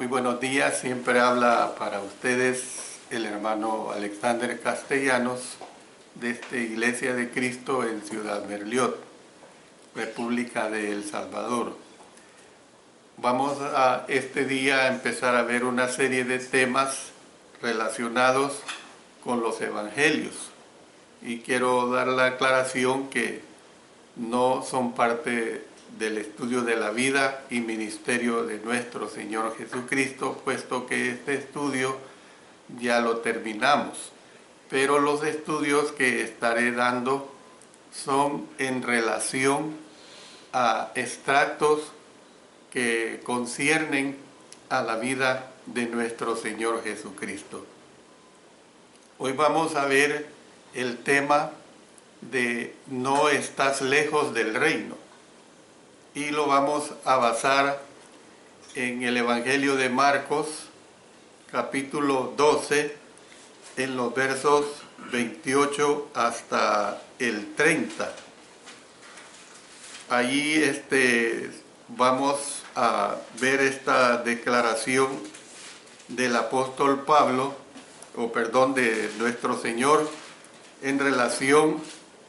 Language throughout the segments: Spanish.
Muy buenos días, siempre habla para ustedes el hermano Alexander Castellanos de esta Iglesia de Cristo en Ciudad Merliot, República de El Salvador. Vamos a este día a empezar a ver una serie de temas relacionados con los evangelios y quiero dar la aclaración que no son parte del estudio de la vida y ministerio de nuestro Señor Jesucristo, puesto que este estudio ya lo terminamos. Pero los estudios que estaré dando son en relación a extractos que conciernen a la vida de nuestro Señor Jesucristo. Hoy vamos a ver el tema de no estás lejos del reino. Y lo vamos a basar en el Evangelio de Marcos, capítulo 12, en los versos 28 hasta el 30. Allí vamos a ver esta declaración del apóstol Pablo, de nuestro Señor, en relación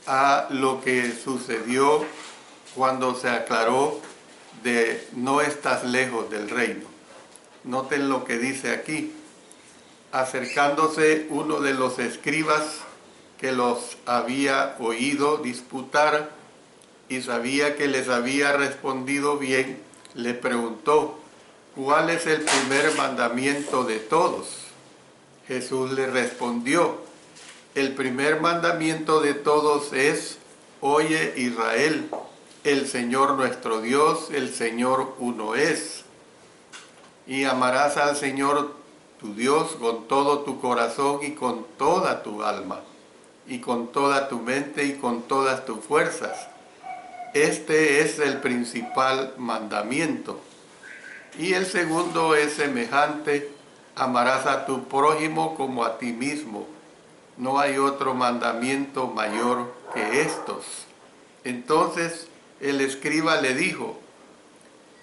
a lo que sucedió cuando se aclaró de no estás lejos del reino. Noten lo que dice aquí. Acercándose uno de los escribas que los había oído disputar y sabía que les había respondido bien, le preguntó, ¿cuál es el primer mandamiento de todos? Jesús le respondió, el primer mandamiento de todos es, oye Israel, el Señor nuestro Dios, el Señor uno es. Y amarás al Señor tu Dios con todo tu corazón y con toda tu alma, y con toda tu mente y con todas tus fuerzas. Este es el principal mandamiento. Y el segundo es semejante, amarás a tu prójimo como a ti mismo. No hay otro mandamiento mayor que estos. Entonces, el escriba le dijo,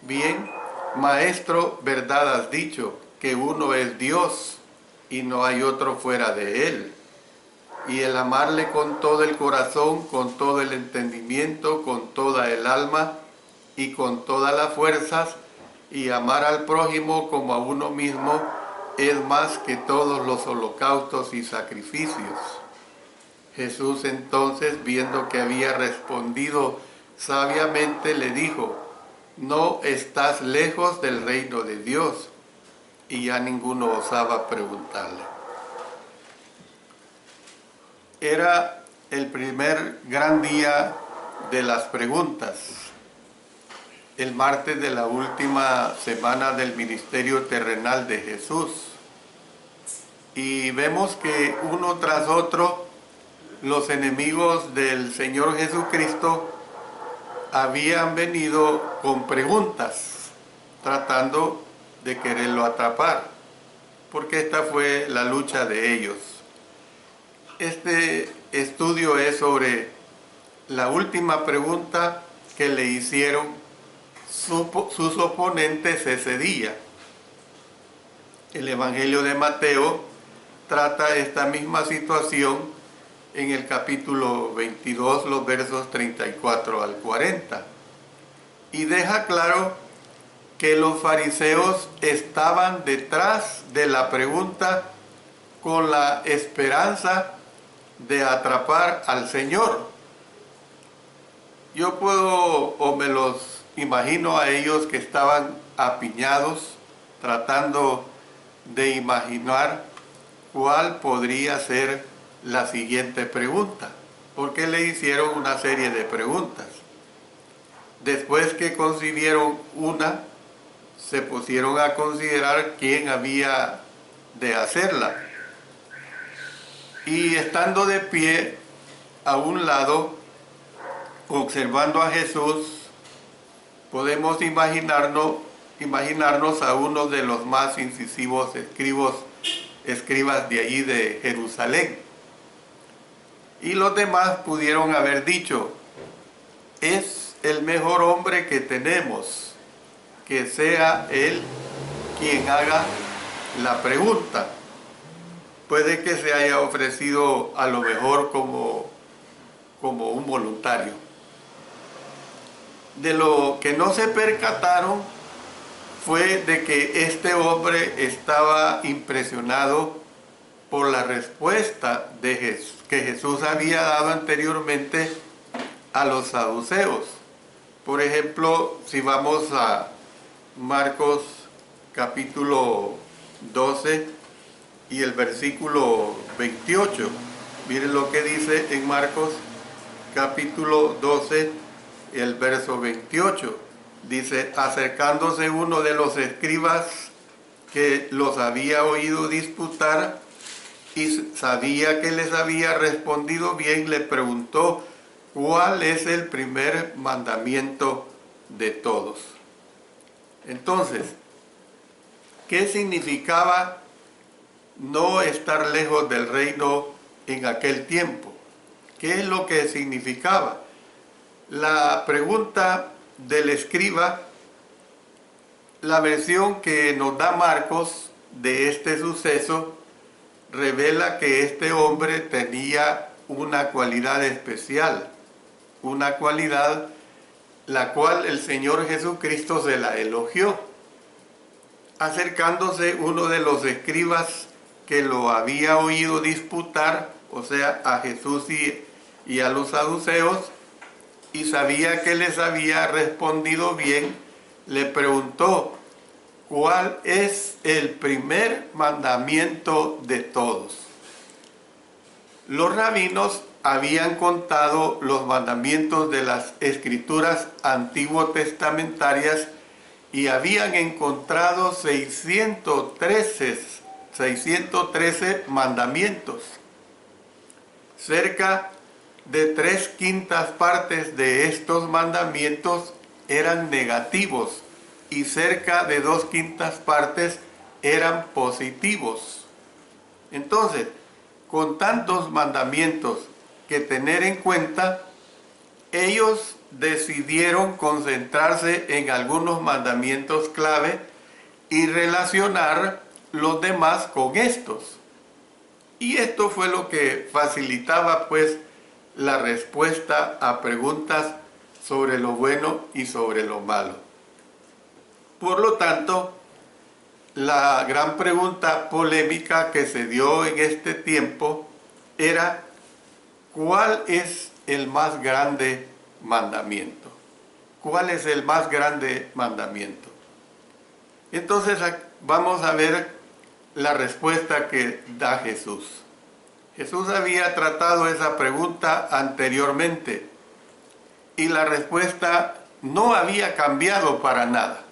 bien, maestro, verdad has dicho, que uno es Dios y no hay otro fuera de él. Y el amarle con todo el corazón, con todo el entendimiento, con toda el alma y con todas las fuerzas, y amar al prójimo como a uno mismo, es más que todos los holocaustos y sacrificios. Jesús entonces, viendo que había respondido sabiamente, le dijo, no estás lejos del reino de Dios. Y ya ninguno osaba preguntarle. Era el primer gran día de las preguntas, el martes de la última semana del ministerio terrenal de Jesús. Y vemos que uno tras otro, los enemigos del Señor Jesucristo habían venido con preguntas, tratando de quererlo atrapar, porque esta fue la lucha de ellos. Este estudio es sobre la última pregunta que le hicieron sus oponentes ese día. El Evangelio de Mateo trata esta misma situación en el capítulo 22, los versos 34 al 40. Y deja claro que los fariseos estaban detrás de la pregunta con la esperanza de atrapar al Señor. Yo me los imagino a ellos que estaban apiñados, tratando de imaginar cuál podría ser la siguiente pregunta, porque le hicieron una serie de preguntas. Después que concibieron una, se pusieron a considerar quién había de hacerla. Y estando de pie a un lado, observando a Jesús, podemos imaginarnos a uno de los más incisivos escribas de allí de Jerusalén. Y los demás pudieron haber dicho, es el mejor hombre que tenemos, que sea él quien haga la pregunta. Puede que se haya ofrecido a lo mejor como un voluntario. De lo que no se percataron fue de que este hombre estaba impresionado por la respuesta que Jesús había dado anteriormente a los saduceos. Por ejemplo, si vamos a Marcos capítulo 12 y el versículo 28, miren lo que dice en Marcos capítulo 12, el verso 28. Dice: acercándose uno de los escribas que los había oído disputar y sabía que les había respondido bien, le preguntó: ¿cuál es el primer mandamiento de todos? Entonces, ¿qué significaba no estar lejos del reino en aquel tiempo? ¿Qué es lo que significaba? La pregunta del escriba, la versión que nos da Marcos de este suceso, revela que este hombre tenía una cualidad especial, una cualidad la cual el Señor Jesucristo se la elogió. Acercándose uno de los escribas que lo había oído disputar, o sea, a Jesús y a los saduceos, y sabía que les había respondido bien, le preguntó: ¿cuál es el primer mandamiento de todos? Los rabinos habían contado los mandamientos de las escrituras antiguo testamentarias y habían encontrado 613 mandamientos. Cerca de 3/5 partes de estos mandamientos eran negativos y cerca de 2/5 partes eran positivos. Entonces, con tantos mandamientos que tener en cuenta, ellos decidieron concentrarse en algunos mandamientos clave y relacionar los demás con estos. Y esto fue lo que facilitaba pues la respuesta a preguntas sobre lo bueno y sobre lo malo. Por lo tanto, la gran pregunta polémica que se dio en este tiempo era: ¿cuál es el más grande mandamiento? ¿Cuál es el más grande mandamiento? Entonces vamos a ver la respuesta que da Jesús. Jesús había tratado esa pregunta anteriormente y la respuesta no había cambiado para nada.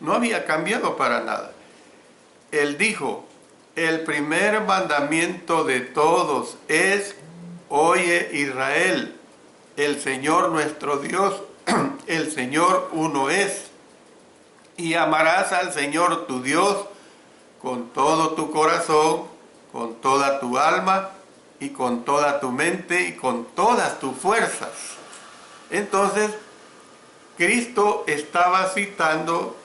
No había cambiado para nada. Él dijo: el primer mandamiento de todos es: oye Israel, el Señor nuestro Dios, el Señor uno es, y amarás al Señor tu Dios con todo tu corazón, con toda tu alma y con toda tu mente y con todas tus fuerzas. Entonces, Cristo estaba citando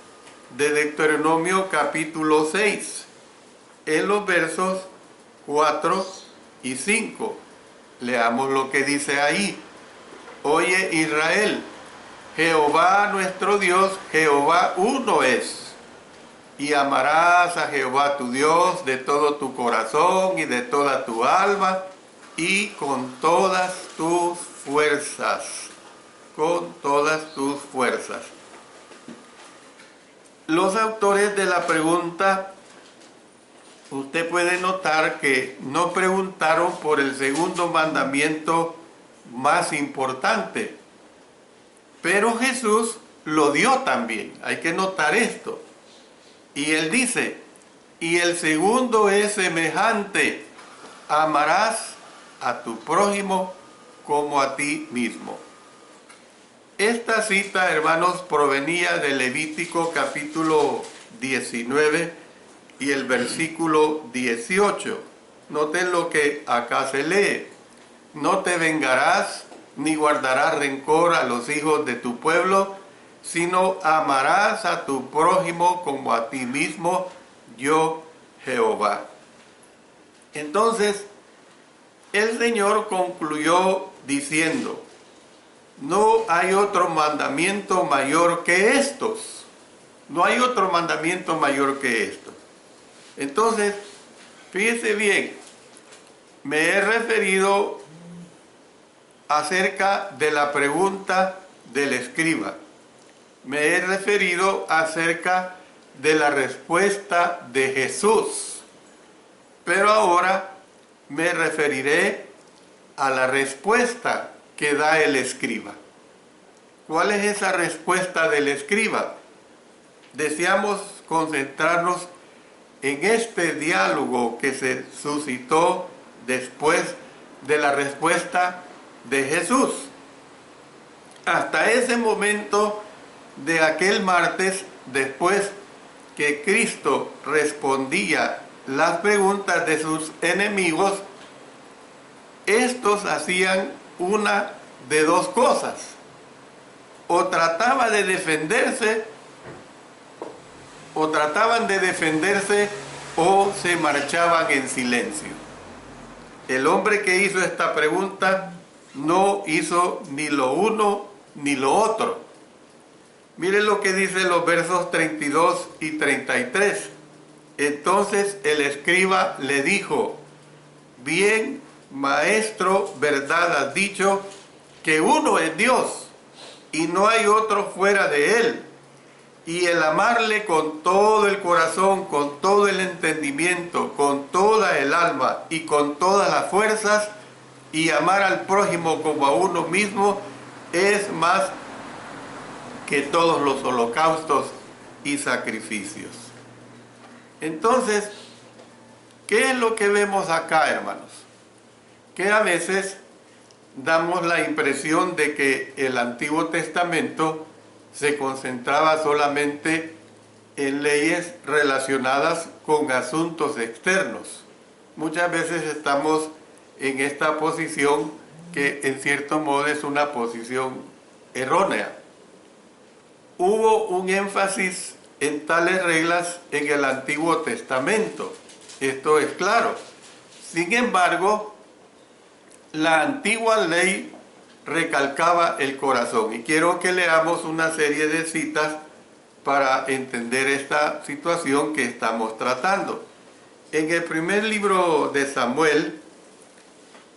de Deuteronomio capítulo 6, en los versos 4 y 5. Leamos lo que dice ahí: oye Israel, Jehová nuestro Dios, Jehová uno es. Y amarás a Jehová tu Dios de todo tu corazón y de toda tu alma y con todas tus fuerzas. Con todas tus fuerzas. Los autores de la pregunta, usted puede notar que no preguntaron por el segundo mandamiento más importante, pero Jesús lo dio también. Hay que notar esto. Y él dice: y el segundo es semejante: amarás a tu prójimo como a ti mismo. Esta cita, hermanos, provenía de Levítico capítulo 19 y el versículo 18. Noten lo que acá se lee: no te vengarás ni guardarás rencor a los hijos de tu pueblo, sino amarás a tu prójimo como a ti mismo, yo Jehová. Entonces, el Señor concluyó diciendo, no hay otro mandamiento mayor que estos. No hay otro mandamiento mayor que estos. Entonces, fíjese bien, me he referido acerca de la pregunta del escriba. Me he referido acerca de la respuesta de Jesús. Pero ahora me referiré a la respuesta que da el escriba. ¿Cuál es esa respuesta del escriba? Deseamos concentrarnos en este diálogo que se suscitó después de la respuesta de Jesús. Hasta ese momento de aquel martes, después que Cristo respondía las preguntas de sus enemigos, estos hacían una de dos cosas. O trataban de defenderse o se marchaban en silencio. El hombre que hizo esta pregunta no hizo ni lo uno ni lo otro. Miren lo que dice los versos 32 y 33. Entonces el escriba le dijo, bien, maestro, verdad has dicho, que uno es Dios y no hay otro fuera de él. Y el amarle con todo el corazón, con todo el entendimiento, con toda el alma y con todas las fuerzas, y amar al prójimo como a uno mismo, es más que todos los holocaustos y sacrificios. Entonces, ¿qué es lo que vemos acá, hermanos? Que a veces damos la impresión de que el Antiguo Testamento se concentraba solamente en leyes relacionadas con asuntos externos. Muchas veces estamos en esta posición que en cierto modo es una posición errónea. Hubo un énfasis en tales reglas en el Antiguo Testamento, esto es claro. Sin embargo, la antigua ley recalcaba el corazón. Y quiero que leamos una serie de citas para entender esta situación que estamos tratando. En el primer libro de Samuel,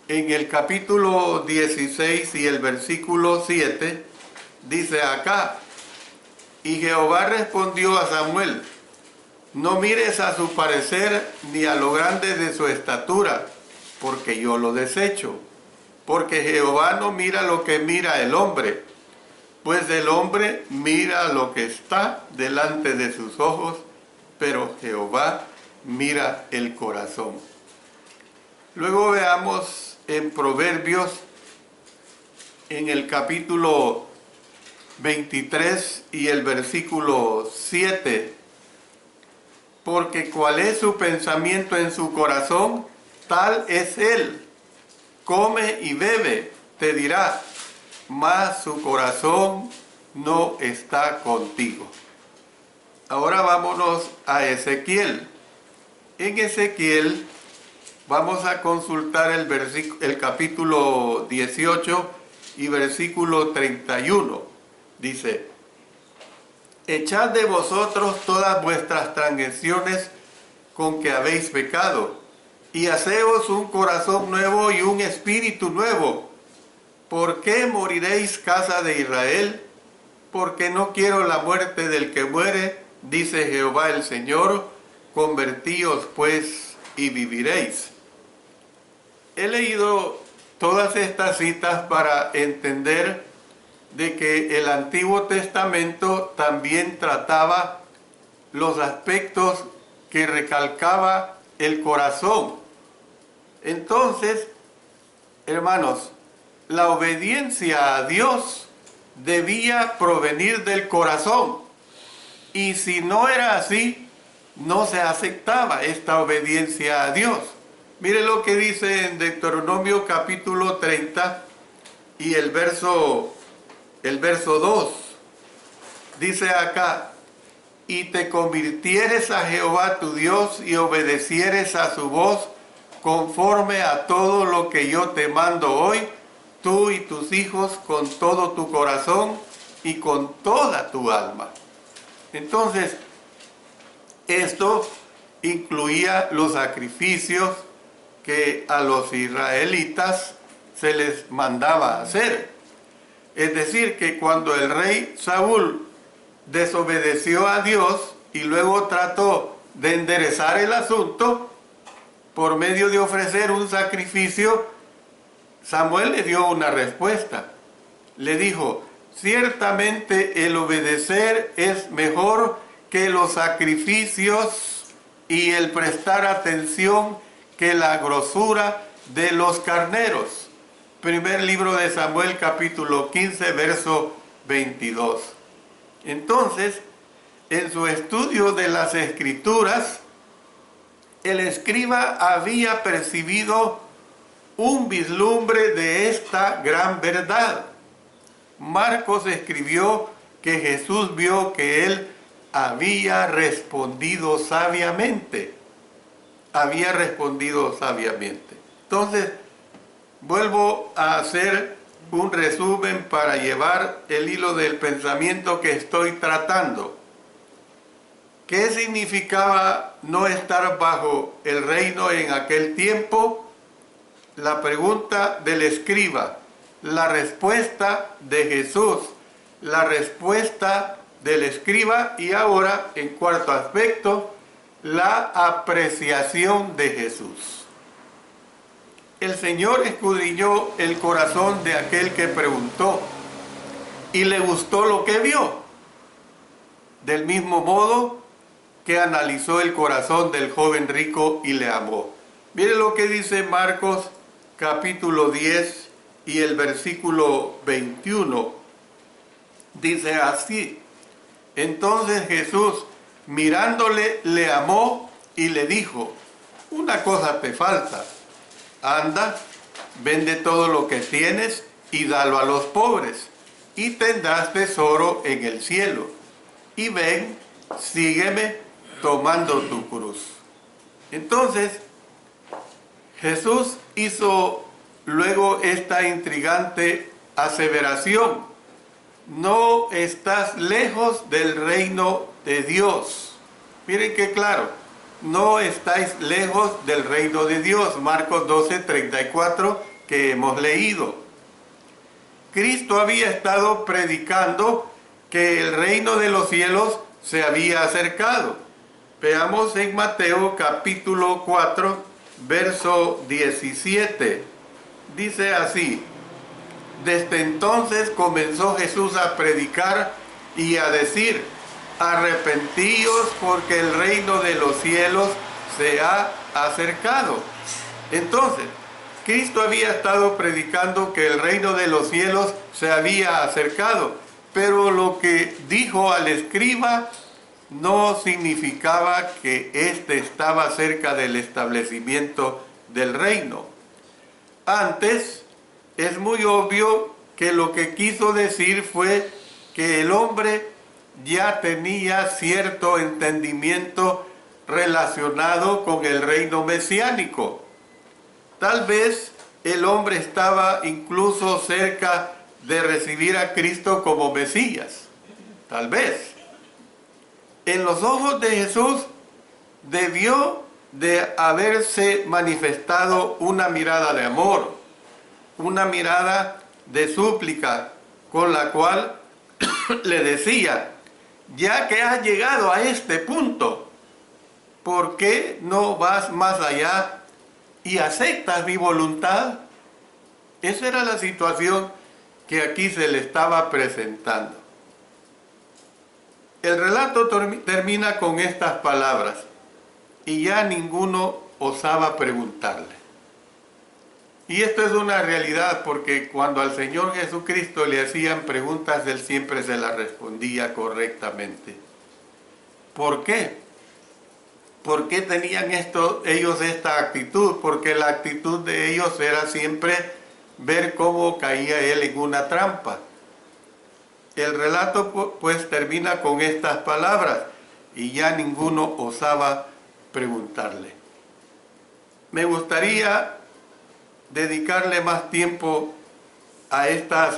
en el capítulo 16 y el versículo 7, dice acá, y Jehová respondió a Samuel, no mires a su parecer ni a lo grande de su estatura, porque yo lo desecho. Porque Jehová no mira lo que mira el hombre, pues el hombre mira lo que está delante de sus ojos, pero Jehová mira el corazón. Luego veamos en Proverbios, en el capítulo 23 y el versículo 7, porque cuál es su pensamiento en su corazón, tal es él. Come y bebe, te dirá, mas su corazón no está contigo. Ahora vámonos a Ezequiel. En Ezequiel vamos a consultar el capítulo 18 y versículo 31. Dice, echad de vosotros todas vuestras transgresiones con que habéis pecado, y haceos un corazón nuevo y un espíritu nuevo. ¿Por qué moriréis, casa de Israel? Porque no quiero la muerte del que muere, dice Jehová el Señor. Convertíos pues y viviréis. He leído todas estas citas para entender de que el Antiguo Testamento también trataba los aspectos que recalcaba el corazón. Entonces, hermanos, la obediencia a Dios debía provenir del corazón. Y si no era así, no se aceptaba esta obediencia a Dios. Mire lo que dice en Deuteronomio capítulo 30 y el verso 2. dice acá, y te convirtieres a Jehová tu Dios y obedecieres a su voz conforme a todo lo que yo te mando hoy, tú y tus hijos con todo tu corazón y con toda tu alma. Entonces, esto incluía los sacrificios que a los israelitas se les mandaba hacer. Es decir, que cuando el rey Saúl desobedeció a Dios y luego trató de enderezar el asunto por medio de ofrecer un sacrificio, Samuel le dio una respuesta. Le dijo, ciertamente el obedecer es mejor que los sacrificios y el prestar atención que la grosura de los carneros. Primer libro de Samuel, capítulo 15, verso 22. Entonces, en su estudio de las Escrituras, el escriba había percibido un vislumbre de esta gran verdad. Marcos escribió que Jesús vio que él había respondido sabiamente. Había respondido sabiamente. Entonces, vuelvo a hacer un resumen para llevar el hilo del pensamiento que estoy tratando. ¿Qué significaba no estar bajo el reino en aquel tiempo? La pregunta del escriba, la respuesta de Jesús, la respuesta del escriba y ahora, en cuarto aspecto, la apreciación de Jesús. El Señor escudriñó el corazón de aquel que preguntó y le gustó lo que vio. Del mismo modo que analizó el corazón del joven rico y le amó. Mire lo que dice Marcos capítulo 10 y el versículo 21. Dice así, entonces Jesús mirándole le amó y le dijo, una cosa te falta, anda, vende todo lo que tienes y dalo a los pobres, y tendrás tesoro en el cielo. Y ven, sígueme tomando tu cruz. Entonces, Jesús hizo luego esta intrigante aseveración. No estás lejos del reino de Dios. Miren qué claro. No estáis lejos del reino de Dios. Marcos 12:34 que hemos leído. Cristo había estado predicando que el reino de los cielos se había acercado. Veamos en Mateo capítulo 4, verso 17. Dice así, desde entonces comenzó Jesús a predicar y a decir, arrepentíos porque el reino de los cielos se ha acercado. Entonces, Cristo había estado predicando que el reino de los cielos se había acercado, pero lo que dijo al escriba no significaba que éste estaba cerca del establecimiento del reino. Antes, es muy obvio que lo que quiso decir fue que el hombre ya tenía cierto entendimiento relacionado con el reino mesiánico. Tal vez el hombre estaba incluso cerca de recibir a Cristo como Mesías. Tal vez. En los ojos de Jesús debió de haberse manifestado una mirada de amor, una mirada de súplica, con la cual le decía, ya que has llegado a este punto, ¿por qué no vas más allá y aceptas mi voluntad? Esa era la situación que aquí se le estaba presentando. El relato termina con estas palabras, y ya ninguno osaba preguntarle. Y esto es una realidad porque cuando al Señor Jesucristo le hacían preguntas, Él siempre se las respondía correctamente. ¿Por qué? ¿Por qué tenían ellos esta actitud? Porque la actitud de ellos era siempre ver cómo caía Él en una trampa. El relato pues termina con estas palabras y ya ninguno osaba preguntarle. Me gustaría dedicarle más tiempo a esta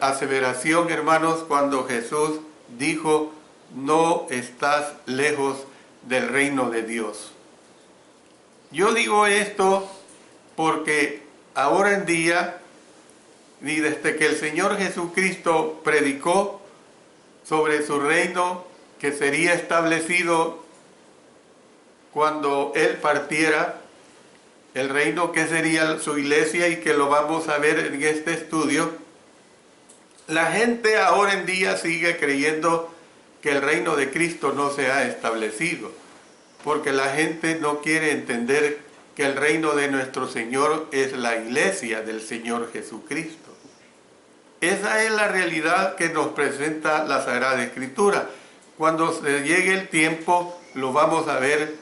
aseveración, hermanos, cuando Jesús dijo: no estás lejos del reino de Dios. Yo digo esto porque ahora en día, y desde que el Señor Jesucristo predicó sobre su reino que sería establecido cuando Él partiera, el reino que sería su iglesia y que lo vamos a ver en este estudio, la gente ahora en día sigue creyendo que el reino de Cristo no se ha establecido, porque la gente no quiere entender que el reino de nuestro Señor es la iglesia del Señor Jesucristo. Esa es la realidad que nos presenta la Sagrada Escritura. Cuando se llegue el tiempo, lo vamos a ver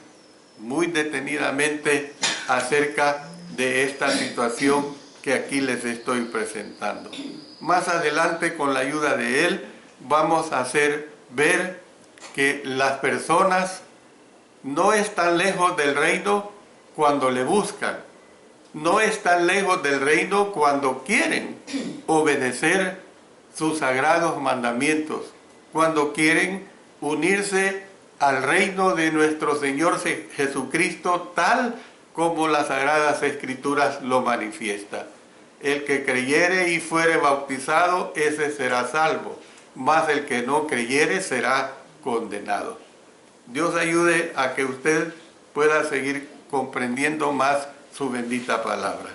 muy detenidamente acerca de esta situación que aquí les estoy presentando. Más adelante, con la ayuda de Él, vamos a hacer ver que las personas no están lejos del reino cuando le buscan. No están lejos del reino cuando quieren obedecer sus sagrados mandamientos, cuando quieren unirse al reino de nuestro Señor Jesucristo, tal como las Sagradas Escrituras lo manifiestan. El que creyere y fuere bautizado, ese será salvo, mas el que no creyere será condenado. Dios ayude a que usted pueda seguir comprendiendo más su bendita palabra.